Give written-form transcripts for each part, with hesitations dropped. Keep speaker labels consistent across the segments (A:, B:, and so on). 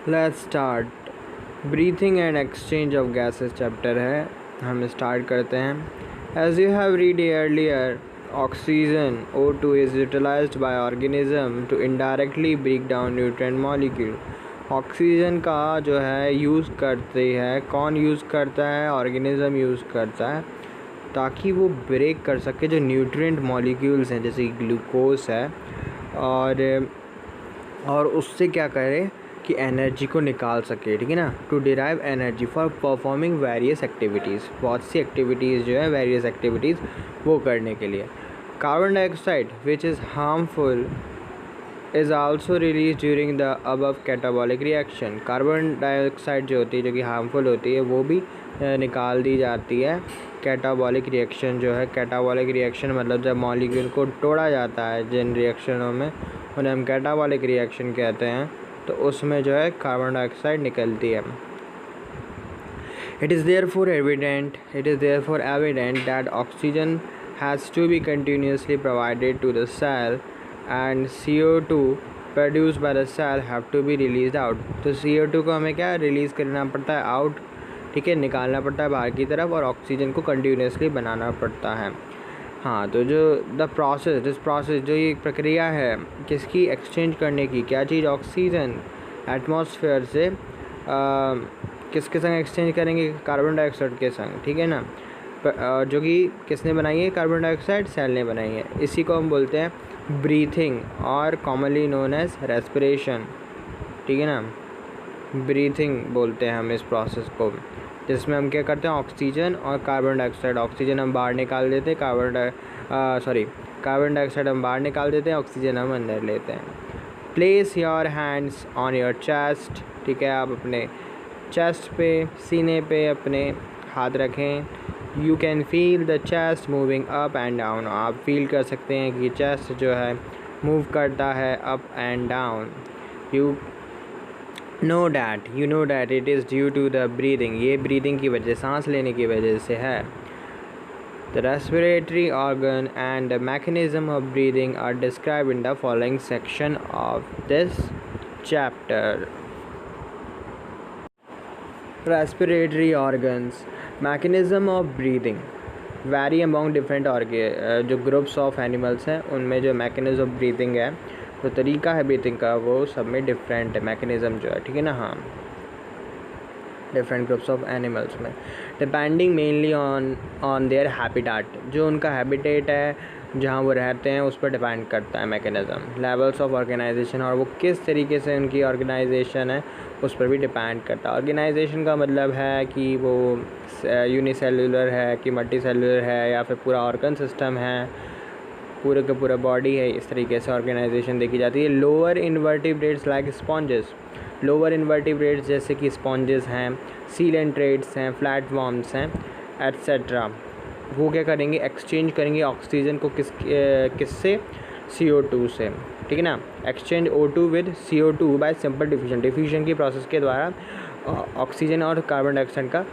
A: Let's start. Breathing and exchange of gases chapter है, हम start करते हैं। As you have read earlier, oxygen O2 is utilised by organism to indirectly break down nutrient molecule. Oxygen का जो है use करते हैं, कौन यूज़ करता है? ऑर्गेनिज्म यूज़ करता है ताकि वो ब्रेक कर सके जो न्यूट्रिएंट मॉलिक्यूल्स हैं, जैसे ग्लूकोज है, और उससे क्या करे कि एनर्जी को निकाल सके, ठीक है ना। To derive energy for performing various activities, बहुत सी एक्टिविटीज़ जो है वेरियस एक्टिविटीज़ वो करने के लिए। Carbon dioxide which is harmful is also release during the above catabolic reaction. Carbon dioxide जो होती है, जो कि हार्मफुल होती है, वो भी निकाल दी जाती है कैटाबॉलिक रिएक्शन जो है। कैटाबॉलिक रिएक्शन मतलब जब मॉलिक्यूल को तोड़ा जाता है, जिन रिएक्शनों में, उन्हें हम कैटाबॉलिक रिएक्शन कहते हैं, तो उसमें जो है कार्बन डाइऑक्साइड निकलती है। It is therefore evident that oxygen has to be continuously provided to the cell and CO2 produced by the cell have to be released out। तो CO2 को हमें क्या रिलीज़ करना पड़ता है? आउट, ठीक है, निकालना पड़ता है बाहर की तरफ, और ऑक्सीजन को कंटिन्यूसली बनाना पड़ता है। हाँ, तो जो दिस प्रोसेस जो ये प्रक्रिया है किसकी? एक्सचेंज करने की। क्या चीज़? ऑक्सीजन एटमॉस्फेयर से किसके संग एक्सचेंज करेंगे? कार्बन डाइऑक्साइड के संग, ठीक है ना। जो कि किसने बनाई है? कार्बन डाइऑक्साइड सेल ने बनाई है। इसी को हम बोलते हैं ब्रीथिंग, और कॉमनली नोन एज रेस्पिरेशन, ठीक है ना। ब्रीथिंग बोलते हैं हम इस प्रोसेस को, जिसमें हम क्या करते हैं? ऑक्सीजन और कार्बन डाइऑक्साइड, ऑक्सीजन हम बाहर निकाल देते हैं, कार्बन डाइऑक्साइड हम बाहर निकाल देते हैं, ऑक्सीजन हम अंदर लेते हैं। Place your hands on your chest, ठीक है, आप अपने चेस्ट पे, सीने पे अपने हाथ रखें। You can feel the chest moving up and down, आप फील कर सकते हैं कि चेस्ट जो है मूव करता है up and down. You know that it is due to the breathing, ये ब्रीदिंग की वजह, सांस लेने की वजह से है। The respiratory organ and the mechanism of breathing are describe in the following section of this chapter. Respiratory organs, mechanism of breathing vary among different जो ग्रुप्स ऑफ एनिमल्स हैं, उनमें जो मैकेनिज्म ऑफ ब्रीदिंग है, तो तरीका है breathing का, वो सब में डिफरेंट है मैकेनिज्म जो है, ठीक है ना। हाँ, डिफरेंट ग्रुप्स ऑफ एनिमल्स में depending mainly on their habitat, जो उनका हैबिटेट है, जहाँ वो रहते हैं, उस पर डिपेंड करता है मैकेनिज़्म। लेवल्स ऑफ ऑर्गेनाइजेशन, और वो किस तरीके से उनकी ऑर्गेनाइजेशन है, उस पर भी डिपेंड करता है। ऑर्गेनाइजेशन का मतलब है कि वो यूनिसेलुलर है कि मल्टी सेलुलर है, या फिर पूरा ऑर्गन सिस्टम है, पूरे का पूरा बॉडी है, इस तरीके से ऑर्गेनाइजेशन देखी जाती है। Lower invertebrates like sponges, lower invertebrates जैसे कि स्पॉन्जेस हैं, सीलेंट्रेट्स हैं, फ्लैटवॉर्म्स हैं, एट्सेट्रा, वो क्या करेंगे? एक्सचेंज करेंगे ऑक्सीजन को किससे? CO2 से, ठीक है ना। Exchange O2 with CO2 bye simple diffusion की प्रोसेस के द्वारा ऑक्सीजन और कार्बन डाइऑक्साइड का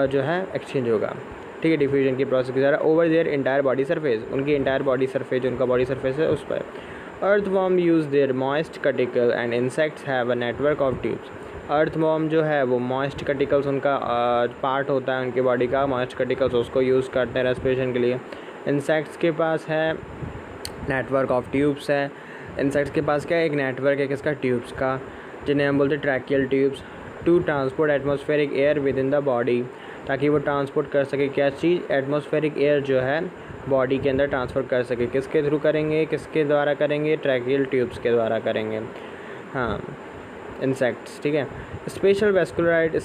A: जो है एक्सचेंज होगा, ठीक है, डिफ्यूजन की प्रोसेस के द्वारा। Over their entire body surface, उनकी इंटायर बॉडी सरफेस, जो उनका बॉडी सरफेस है, उस पर। Earthworm use their moist cuticle and insects have a network of tubes. Earthworm जो है वो मॉइस्ट कटिकल्स, उनका पार्ट होता है उनकी बॉडी का, मॉइस्ट कटिकल्स, उसको यूज़ करते हैं रेस्पिरेशन के लिए। इंसेक्ट्स के पास है नेटवर्क ऑफ ट्यूब्स है। इंसेक्ट्स के पास क्या है? एक नेटवर्क है किसका? ट्यूब्स का, जिन्हें हम बोलते हैं tracheal tubes. To transport atmospheric air within the body, ताकि वो ट्रांसपोर्ट कर सके क्या चीज़? एटमॉस्फेरिक एयर जो है बॉडी के अंदर ट्रांसफ़र कर सके। किसके थ्रू करेंगे? किसके द्वारा करेंगे? ट्रैकियल ट्यूब्स के द्वारा करेंगे, हाँ, इंसेक्ट्स, ठीक है। Special vascularised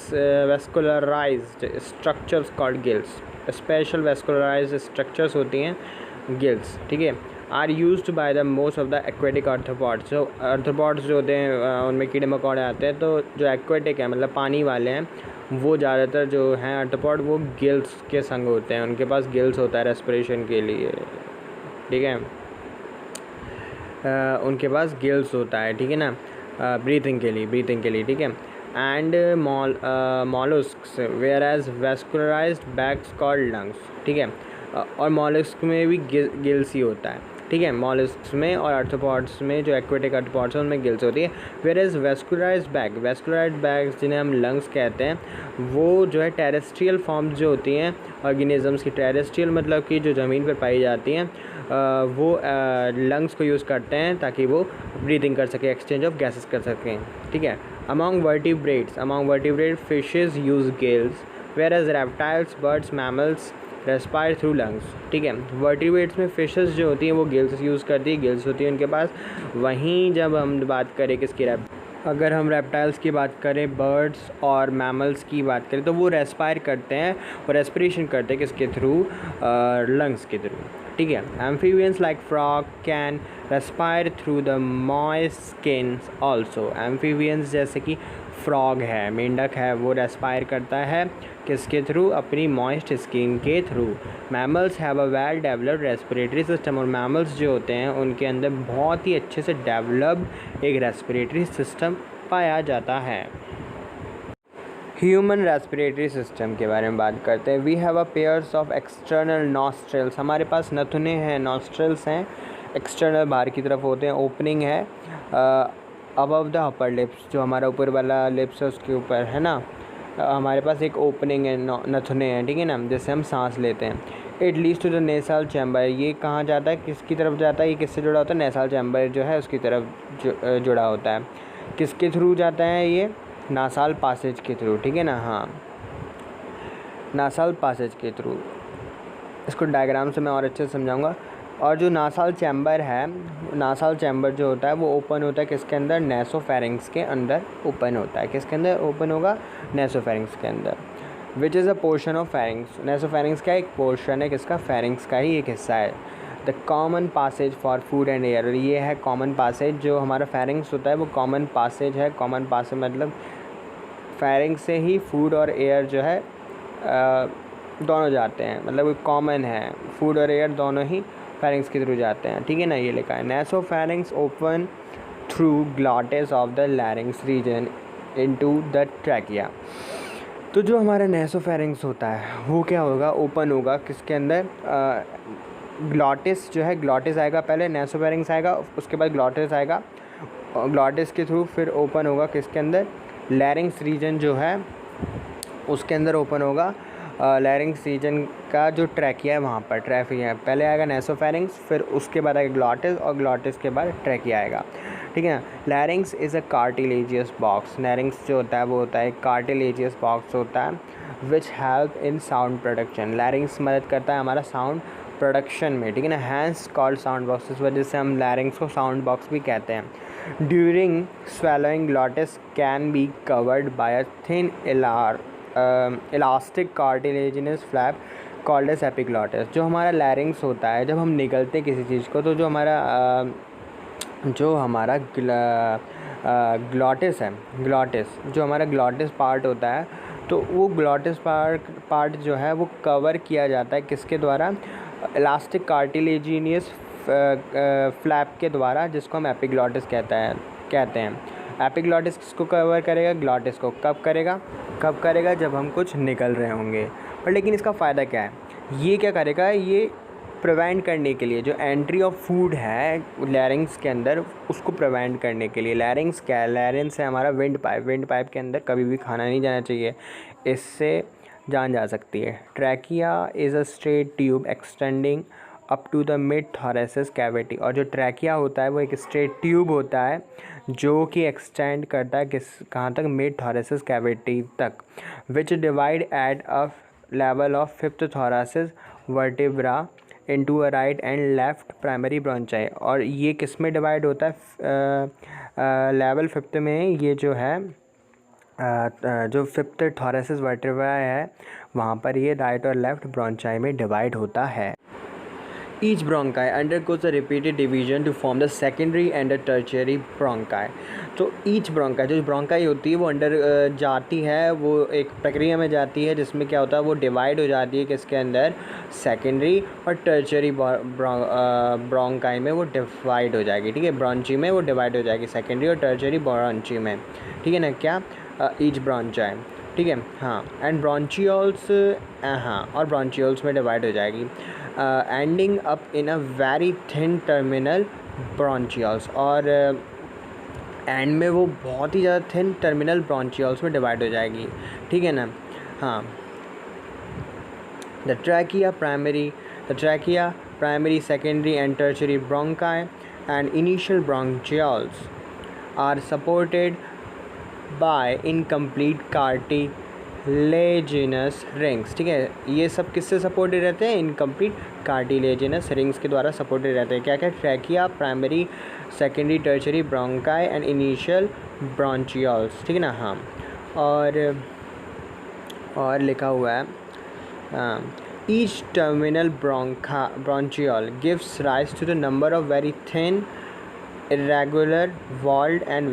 A: structures called gills, special vascularised structures होती हैं गिल्स, ठीक है। Are used by the most of the aquatic arthropods, जो आर्थ्रोपॉड्स जो होते हैं उनमें कीड़े मकोड़े आते हैं, तो जो एक्वेटिक है मतलब पानी वाले हैं, वो ज़्यादातर जो हैं आर्थ्रोपॉड, वो गिल्स के संग होते हैं, उनके पास गिल्स होता है रेस्पिरेशन के लिए, ठीक है, उनके पास गिल्स होता है, ठीक है ना, ब्रीथिंग के लिए, ठीक है। And molluscs where as vascularised bags called lungs, ठीक है, और मॉलस्क में भी गिल्स ही होता है, ठीक है, मॉलस्क्स में और आर्थ्रोपॉड्स में, जो एक्वेटिक आर्थ्रोपॉड्स हैं उनमें गिल्स होती है। वेयर एज वेस्कुलराइज्ड बैग्स जिन्हें हम लंग्स कहते हैं, वो जो है टेरेस्ट्रियल फॉर्म्स जो होती हैं ऑर्गेनिजम्स की, टेरेस्ट्रियल मतलब कि जो ज़मीन पर पाई जाती हैं, वो लंग्स को यूज़ करते हैं ताकि वो ब्रीदिंग कर सकें, एक्सचेंज ऑफ गैसेस कर सकें, ठीक है। Among vertebrate fishes use gills, whereas reptiles, birds, mammals respire through lungs, ठीक है। वर्टिब्रेट्स में फिशेस जो होती हैं वो गिल्स यूज़ करती है, गिल्स होती है उनके पास। वहीं जब हम बात करें किसकी, अगर हम रेप्टाइल्स की बात करें, बर्ड्स और मैमल्स की बात करें, तो वो रेस्पायर करते हैं और रेस्पिरेशन करते हैं किसके थ्रू, लंग्स के थ्रू, ठीक है। Amphibians like frog can respire through the moist skin also. Amphibians जैसे कि फ्रॉग है, मेंढक है, वो रेस्पायर करता है किसके थ्रू, अपनी मॉइस्ट स्किन के through. Mammals have a well developed respiratory system, और मैमल्स जो होते हैं उनके अंदर बहुत ही अच्छे से डेवलप्ड एक रेस्पिरेटरी सिस्टम पाया जाता है। ह्यूमन रेस्पिरेटरी सिस्टम के बारे में बात करते हैं। We have a pairs of external nostrils, हमारे पास नथुने हैं, नॉस्ट्रल्स हैं, एक्सटर्नल बाहर की तरफ होते हैं, ओपनिंग है अबव द अपर लिप्स, जो हमारा ऊपर वाला लिप्स है उसके ऊपर है ना, हमारे पास एक ओपनिंग है, नथुने हैं, ठीक है ना, जिससे हम सांस लेते हैं। It leads to the nasal chamber, ये कहाँ जाता है, किसकी तरफ जाता है, ये किससे जुड़ा होता है, नेसल चैम्बर जो है उसकी तरफ जुड़ा होता है। किसके थ्रू जाता है ये, नासाल पासेज के थ्रू, ठीक है ना, हाँ, नासाल पासेज के थ्रू। इसको डायग्राम से मैं और अच्छे से समझाऊंगा। और जो नासाल चैम्बर है, नासाल चैम्बर जो होता है वो ओपन होता है किसके अंदर, नेसोफेरिंक्स के अंदर ओपन होता है। किसके अंदर ओपन होगा, नेसोफेरिंक्स के अंदर। Which is a portion of pharynx, nasopharynx का एक पोर्शन है, किसका, फेरिंग्स का ही एक हिस्सा है। The common passage for food and air, ये है कॉमन पासेज, जो हमारा फेरिंग्स होता है वो कॉमन पासेज है। कॉमन पासेज मतलब फेरिंग्स से ही फूड और एयर जो है दोनों जाते हैं, मतलब कॉमन है, फूड और एयर दोनों ही फेरिंग्स के थ्रू जाते हैं, ठीक है ना, ये लिखा है। Nasopharynx open through glottis of the larynx region into the trachea. तो जो हमारा नेसोफेरिंग्स होता है वो क्या होगा, ओपन होगा किसके अंदर, ग्लॉटिस जो है, ग्लॉटिस आएगा पहले, नेसोफेरिंग्स आएगा, उसके बाद ग्लॉटिस आएगा, और ग्लॉटिस के थ्रू फिर ओपन होगा किसके अंदर, लैरिंग्स रीजन जो है उसके अंदर ओपन होगा। लैरिंग्स रीजन का जो ट्रैकिया है वहाँ पर, ट्रैकिया पहले आएगा नेसोफेरिंग्स, फिर उसके बाद आएगा ग्लॉटिस, और ग्लॉटिस के बाद ट्रैकिया आएगा, ठीक है ना। लैरिंग्स इज़ अ कार्टिलेजियस बॉक्स, लैरिंग्स जो होता है वो होता है कार्टिलेजियस बॉक्स होता है, which help in sound production. लैरिंग्स मदद करता है हमारा साउंड प्रोडक्शन में, ठीक है ना, हैंस कॉल्ड साउंड बॉक्स, इस वजह से हम लैरिंग्स को साउंड बॉक्स भी कहते हैं। During swallowing glottis can be covered by a thin elastic cartilaginous flap called as epiglottis। जो हमारा लैरिंग्स होता है, जब हम निगलते हैं किसी चीज़ को, तो जो हमारा ग्लॉटिस है, ग्लॉटिस जो हमारा ग्लॉटिस पार्ट होता है, तो वो ग्लॉटिस पार्ट जो है वो कवर किया जाता है किसके द्वारा, इलास्टिक कार्टिलेजिनियस फ्लैप के द्वारा, जिसको हम एपिग्लॉटिस कहते हैं। एपिग्लॉटिस किसको कवर करेगा, ग्लॉटिस को। कब करेगा, जब हम कुछ निकल रहे होंगे। पर लेकिन इसका फ़ायदा क्या है, ये क्या करेगा, ये प्रिवेंट करने के लिए, जो एंट्री ऑफ फूड है लैरिंग्स के अंदर, उसको प्रिवेंट करने के लिए। लैरिंग्स क्या है, लैरिंग्स है हमारा विंड पाइप के अंदर कभी भी खाना नहीं जाना चाहिए, इससे जान जा सकती है। Trachea is a straight tube extending up to the mid thoracic cavity, और जो ट्रैकिया होता है वो एक स्ट्रेट ट्यूब होता है जो कि एक्सटेंड करता है कहाँ तक, मिड थोरेसिस कैविटी तक, which divide at a level of fifth thoracic vertebra into a right and left primary bronchi. और ये किस में डिवाइड होता है, लेवल फिफ्थ में, ये जो है जो फिफ्थ थोरेसिस वर्टिब्रा है वहाँ पर ये राइट और लेफ्ट ब्रोंचाई में डिवाइड होता है। Each bronchi undergoes a repeated division to form the secondary and the tertiary bronchi। तो each bronchi, जो bronchi होती है वो अंडर जाती है, वो एक प्रक्रिया में जाती है जिसमें क्या होता है, वो डिवाइड हो जाती है किसके अंदर, सेकेंडरी और टर्चरी ब्रोंकाई में वो डिवाइड हो जाएगी, ठीक है, ब्रोंची में वो डिवाइड हो जाएगी, सेकेंडरी और टर्चरी ब्रोंची में, ठीक है ना, क्या, ईच ब्रोंची, ठीक है, हाँ, एंड ब्रोंचियोल्स, हाँ, और ब्रोंचियोल्स में डिवाइड हो जाएगी। Ending up in a very thin terminal bronchioles, और एंड में वो बहुत ही ज़्यादा थिन टर्मिनल ब्रॉन्चियल्स में डिवाइड हो जाएगी, ठीक है ना। हाँ, the trachea primary secondary and tertiary bronchi and initial bronchioles are supported by incomplete cartilaginous rings, ठीक है। ये सब किससे सपोर्टेड रहते हैं? इनकम्प्लीट कार्टिलेजिनस रिंग्स के द्वारा सपोर्टेड रहते हैं। क्या क्या? Trachea, primary secondary tertiary bronchi and initial bronchioles, ठीक है ना। हाँ, और लिखा हुआ है each terminal bronchiole gives rise to the number of very thin irregular walled and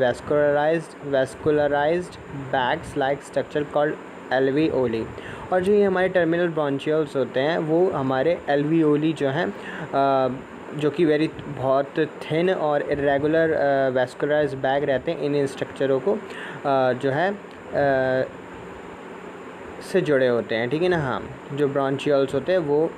A: vascularized bags like structure called alveoli। और जो ये हमारे टर्मिनल ब्रोंचियल्स होते हैं वो हमारे एल्वियोली जो हैं जो कि बहुत थिन और इरेगुलर वैस्कुलराइज्ड बैग रहते हैं, इन स्ट्रक्चरों को जो है से जुड़े होते हैं, ठीक है ना। हाँ, जो ब्रोंचियल्स होते हैं वो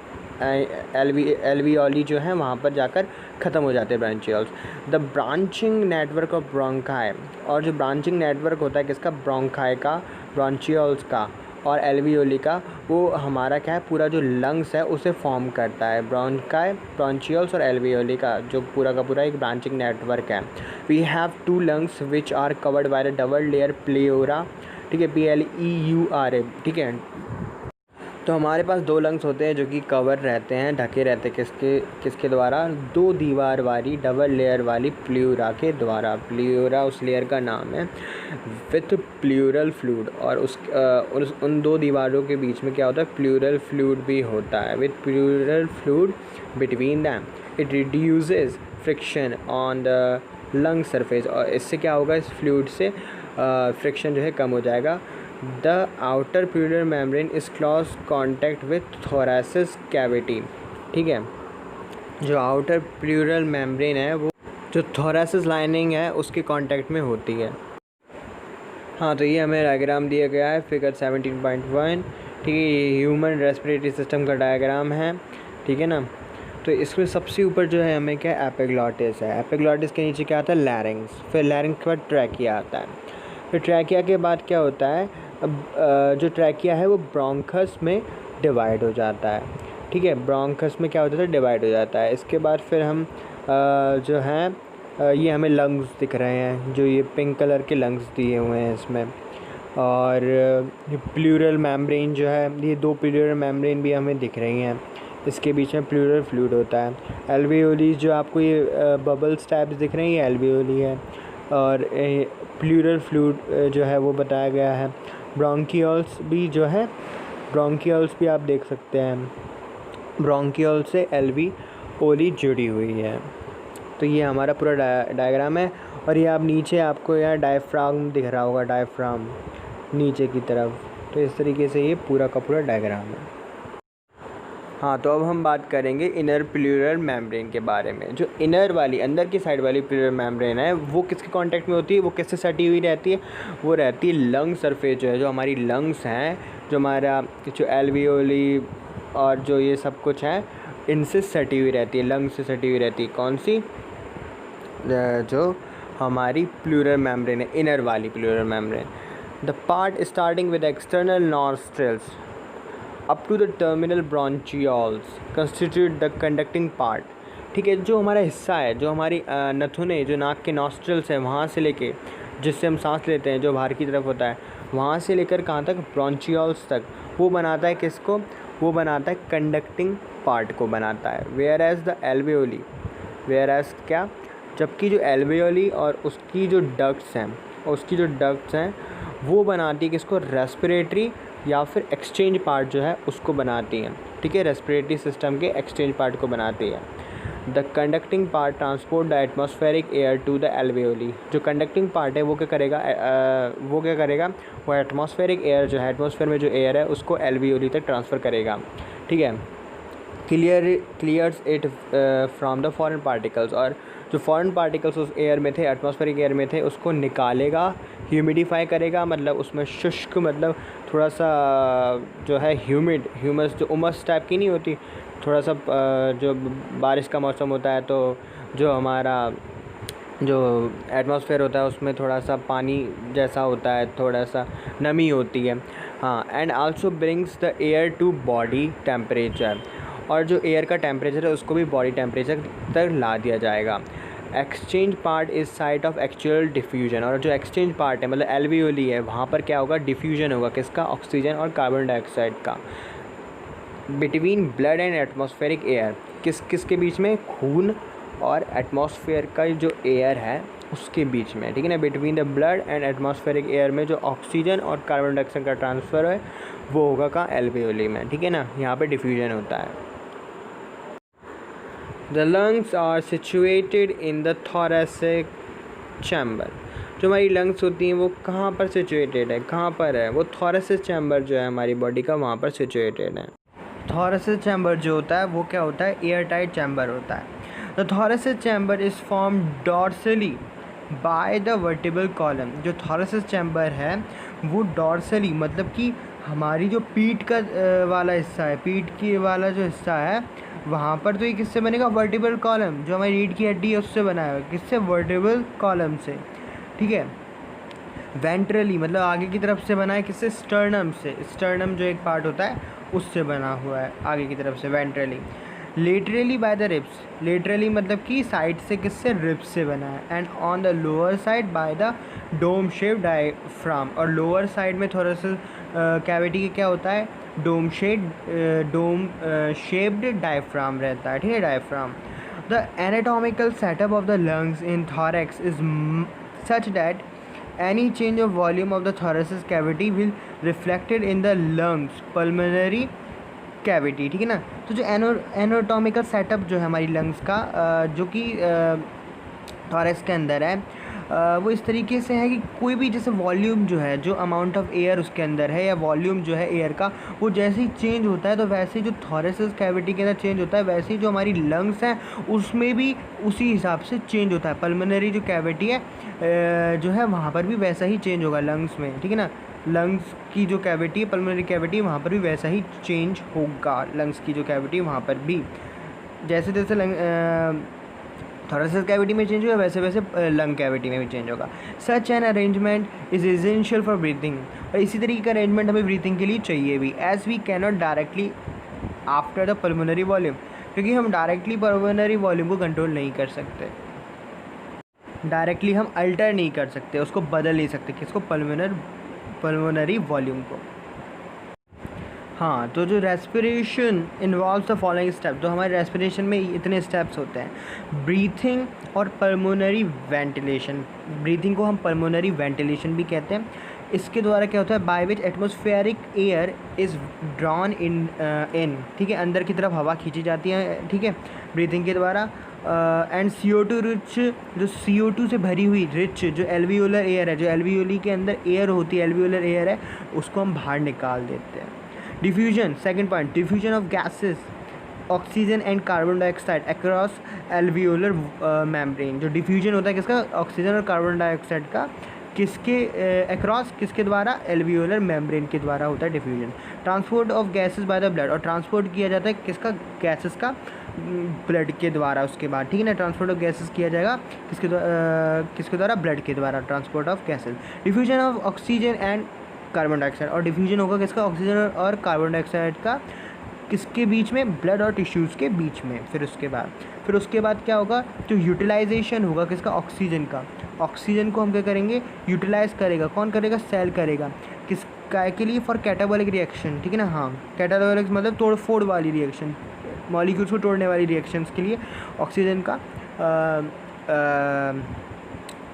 A: एल्वियोली जो है वहाँ पर जाकर ख़त्म हो जाते हैं bronchioles. The branching network of bronchi, और जो ब्रांचिंग नेटवर्क होता है किसका? ब्रोंकाई का, ब्रोंचियल्स का और एल्वियोली का, वो हमारा क्या है? पूरा जो लंग्स है उसे फॉर्म करता है। ब्रोंकाई, ब्रोंचियल्स और एल्वियोली का जो पूरा का पूरा एक ब्रांचिंग नेटवर्क है। We have 2 lungs which are covered by the double layer pleura, ठीक है, PLEURA, ठीक है। तो हमारे पास 2 लंग्स होते हैं जो कि कवर रहते हैं, ढके रहते हैं किसके द्वारा? 2 दीवार वाली डबल लेयर वाली प्ल्यूरा के द्वारा। प्ल्यूरा उस लेयर का नाम है, विथ प्लूरल फ्लूइड, और उन 2 दीवारों के बीच में क्या होता है? प्लूरल फ्लूइड भी होता है। With pleural fluid between them it reduces friction on the lung surface, और इससे क्या होगा? इस फ्लूइड से फ्रिक्शन जो है कम हो जाएगा। The outer pleural membrane is close contact with thoracic cavity, ठीक है। जो आउटर प्लूरल मेम्ब्रेन है वो जो थोरेसिस लाइनिंग है उसके कांटेक्ट में होती है। हाँ, तो ये हमें डायग्राम दिया गया है फिगर 17.1, ठीक है। ये ह्यूमन रेस्पिरेटरी सिस्टम का डायग्राम है, ठीक है ना। तो इसमें सबसे ऊपर जो है हमें क्या? एपिग्लॉटिस है। एपिग्लॉटिस के नीचे क्या आता है? लैरिंग्स। फिर लैरिंग्स के बाद ट्रैकिया आता है। फिर ट्रैकिया के बाद क्या होता है? जो ट्रैकिया है वो ब्रोंकस में डिवाइड हो जाता है, ठीक है। ब्रोंकस में क्या होता है? डिवाइड हो जाता है। इसके बाद फिर हम जो हैं ये हमें लंग्स दिख रहे हैं, जो ये पिंक कलर के लंग्स दिए हुए हैं इसमें। और प्लूरल मेम्ब्रेन जो है, ये 2 प्लूरल मेम्ब्रेन भी हमें दिख रही हैं। इसके बीच में प्लूरल फ्लूइड होता है। एल्वियोली जो आपको ये बबल्स टाइप्स दिख रही हैं, एल्वियोली है। और प्लूरल फ्लूइड जो है वो बताया गया है। ब्रोंकियल्स भी जो है, ब्रोंकियल्स भी आप देख सकते हैं, ब्रोंकियल से एल्वियोली जुड़ी हुई है। तो ये हमारा पूरा डायग्राम है। और ये आप नीचे आपको यहाँ डायफ्राम दिख रहा होगा, डायफ्राम नीचे की तरफ। तो इस तरीके से ये पूरा का पूरा डायग्राम है। हाँ, तो अब हम बात करेंगे इनर प्लूरल मेम्ब्रेन के बारे में। जो इनर वाली, अंदर की साइड वाली प्लूरल मेम्ब्रेन है वो किसके कांटेक्ट में होती है? वो किससे सटी हुई रहती है? वो रहती है लंग सरफेस जो है, जो हमारी लंग्स हैं, जो हमारा जो एल्वियोली और जो ये सब कुछ है, इनसे सटी हुई रहती है, लंग से सटी हुई रहती है। कौन सी? जो हमारी प्लूरल मेम्ब्रेन है, इनर वाली pleural membrane. The part starting with external nostrils up to the terminal bronchioles constitute the conducting part, ठीक है। जो हमारा हिस्सा है, जो हमारी नथुने, जो नाक के नॉस्ट्रिल्स हैं, वहाँ से लेके, जिससे हम सांस लेते हैं, जो बाहर की तरफ होता है, वहाँ से लेकर कहाँ तक? ब्रोंचियल्स तक। वो बनाता है किसको? वो बनाता है कंडक्टिंग पार्ट को बनाता है। Whereas the alveoli, whereas क्या? जबकि जो एल्वियोली और उसकी जो डक्ट्स हैं वो बनाती है किसको? रेस्पिरेटरी या फिर एक्सचेंज पार्ट जो है उसको बनाती हैं, ठीक है। रेस्पिरेटरी सिस्टम के एक्सचेंज पार्ट को बनाती है। The conducting part transport the atmospheric air to the alveoli. जो कंडक्टिंग पार्ट है वो क्या करेगा? वो एटमॉस्फेरिक एयर जो है, एटमॉस्फेयर में जो एयर है उसको एल्वियोली तक ट्रांसफ़र करेगा, ठीक है। Clears it from the foreign particles, और जो फॉरेन पार्टिकल्स उस एयर में थे, एटमॉस्फेरिक एयर में थे, उसको निकालेगा, ह्यूमिडिफाई करेगा, मतलब उसमें शुष्क, मतलब थोड़ा सा जो है ह्यूमस, जो उमस टाइप की नहीं होती, थोड़ा सा जो बारिश का मौसम होता है तो जो हमारा जो एटमॉस्फेयर होता है उसमें थोड़ा सा पानी जैसा होता है, थोड़ा सा नमी होती है। हाँ, and also brings the air to body temperature, और जो एयर का टेम्परेचर है उसको भी बॉडी टेम्परेचर तक ला दिया जाएगा। Exchange part is site of actual diffusion, और जो एक्सचेंज पार्ट है मतलब एल्वियोली है, वहाँ पर क्या होगा, डिफ्यूजन होगा किसका, ऑक्सीजन और कार्बन डाइऑक्साइड का, between blood and atmospheric air, किसके बीच में, खून और एटमॉस्फेयर का जो एयर है उसके बीच में, ठीक है ना। Between the blood and atmospheric air में जो ऑक्सीजन और कार्बन डाइऑक्साइड का ट्रांसफ़र है वो होगा कहाँ, एल्वियोली में, ठीक है ना। यहाँ पे डिफ्यूजन होता है। The lungs are situated in the thoracic chamber, जो हमारी लंग्स होती हैं वो कहाँ पर सिचुएटेड है, कहाँ पर है, वो थोरेसिक चैम्बर जो है हमारी बॉडी का वहाँ पर सिचुएटेड है। थोरेसिक चैम्बर जो होता है वो क्या होता है, एयर टाइट चैम्बर होता है। The thoracic chamber is form dorsally by the vertebral column, जो थोरेसिक चैम्बर है वो डॉर्सली मतलब कि हमारी जो पीठ का वाला हिस्सा है, पीठ की वाला जो हिस्सा है वहाँ पर, तो ये किससे बनेगा, वर्टिबल कॉलम, जो हमारी रीढ़ की हड्डी है उससे बना है, किससे, वर्टिबल कॉलम से, ठीक है। वेंट्रली मतलब आगे की तरफ से बना है, किससे, स्टर्नम से, स्टर्नम जो एक पार्ट होता है उससे बना हुआ है आगे की तरफ से, ventrally. Laterally by the ribs, laterally मतलब कि साइड से, किससे, रिब्स से बना है। And on the lower side by the dome shape diaphragm, और लोअर साइड में थोड़ा सा कैविटी क्या होता है, डोम शेप्ड डायफ्राम रहता है, ठीक है, diaphragm. The anatomical setup of the lungs in thorax is such that any change of volume of the thoracic cavity will reflected in the lungs pulmonary cavity, ठीक है ना। तो जो एनाटॉमिकल सेटअप जो है हमारी लंग्स का जो कि थॉरैक्स के अंदर है, वो इस तरीके से है कि कोई भी जैसे वॉल्यूम जो है, जो अमाउंट ऑफ एयर उसके अंदर है या वॉल्यूम जो है एयर का, वो जैसे ही चेंज होता है तो वैसे ही जो थॉरैसिक कैविटी के अंदर चेंज होता है, वैसे ही जो हमारी लंग्स हैं उसमें भी उसी हिसाब से चेंज होता है। पल्मोनरी जो कैविटी है जो है वहाँ पर भी वैसा ही चेंज होगा लंग्स में, ठीक है ना। लंग्स की जो कैविटी है, पल्मोनरी कैविटी, वहाँ पर भी वैसा ही चेंज होगा, लंग्स की जो कैविटी है वहाँ पर भी जैसे जैसे थोरेसिक कैविटी में चेंज होगा वैसे वैसे लंग कैविटी में भी चेंज होगा। Such an arrangement is essential for breathing, और इसी तरीके का अरेंजमेंट हमें ब्रीथिंग के लिए चाहिए भी, as we cannot directly after the pulmonary volume, क्योंकि हम डायरेक्टली पल्मोनरी वॉल्यूम को कंट्रोल नहीं कर सकते, डायरेक्टली हम अल्टर नहीं कर सकते, उसको बदल नहीं सकते, किसको, पल्मोनरी वॉल्यूम को। हाँ, तो जो respiration involves the following step, तो हमारे रेस्पिरेशन में इतने स्टेप्स होते हैं, ब्रीथिंग और पल्मोनरी वेंटिलेशन। ब्रीथिंग को हम पल्मोनरी वेंटिलेशन भी कहते हैं। इसके द्वारा क्या होता है, by which atmospheric air is drawn in, ठीक है, अंदर की तरफ हवा खींची जाती है, ठीक है, ब्रीथिंग के द्वारा। एंड CO2 रिच, जो CO2 से भरी हुई रिच जो एल्वियोलर एयर है, जो एल्वियोली के अंदर एयर होती है, एल्वियोलर एयर है, उसको हम बाहर निकाल देते हैं। Diffusion, second point, diffusion of gases, oxygen and carbon dioxide across alveolar membrane. जो डिफ्यूजन होता है किसका, ऑक्सीजन और कार्बन डाइऑक्साइड का, किसके अक्रॉस, किसके द्वारा, एल्वियोलर मेम्ब्रेन के द्वारा होता है diffusion. Transport of gases by the blood, और ट्रांसपोर्ट किया जाता है किसका, गैसेस का ब्लड के द्वारा, उसके बाद, ठीक है ना, ट्रांसपोर्ट ऑफ गैसेस किया जाएगा किसके द्वारा, ब्लड के द्वारा, transport of gases. Diffusion of oxygen and carbon dioxide, और डिफ्यूजन होगा किसका, ऑक्सीजन और कार्बन डाइऑक्साइड का, किसके बीच में, ब्लड और टिश्यूज़ के बीच में। फिर उसके बाद क्या होगा, जो यूटिलाइजेशन होगा किसका, ऑक्सीजन का। ऑक्सीजन को हम क्या करेंगे, यूटिलाइज करेगा, कौन करेगा, सेल करेगा, किस काय के लिए, फॉर कैटाबॉलिक रिएक्शन, ठीक है ना। हाँ, कैटाबॉलिक मतलब तोड़ फोड़ वाली रिएक्शन, मॉलिक्यूल्स को तोड़ने वाली रिएक्शंस के लिए ऑक्सीजन का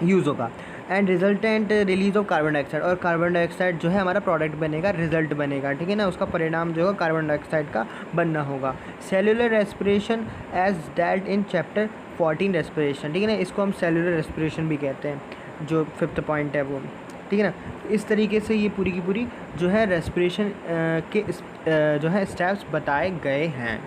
A: यूज़ होगा। And resultant release of carbon dioxide, और कार्बन डाइऑक्साइड जो है हमारा प्रोडक्ट बनेगा, रिजल्ट बनेगा, ठीक है ना, उसका परिणाम जो होगा कार्बन डाइऑक्साइड का बनना होगा। Cellular respiration as dealt in chapter 14 respiration, ठीक है ना, इसको हम सेलुलर रेस्पिरेशन भी कहते हैं, जो 5th पॉइंट है वो, ठीक है ना। इस तरीके से ये पूरी की पूरी जो है रेस्पिरेशन के जो है स्टेप्स बताए गए हैं।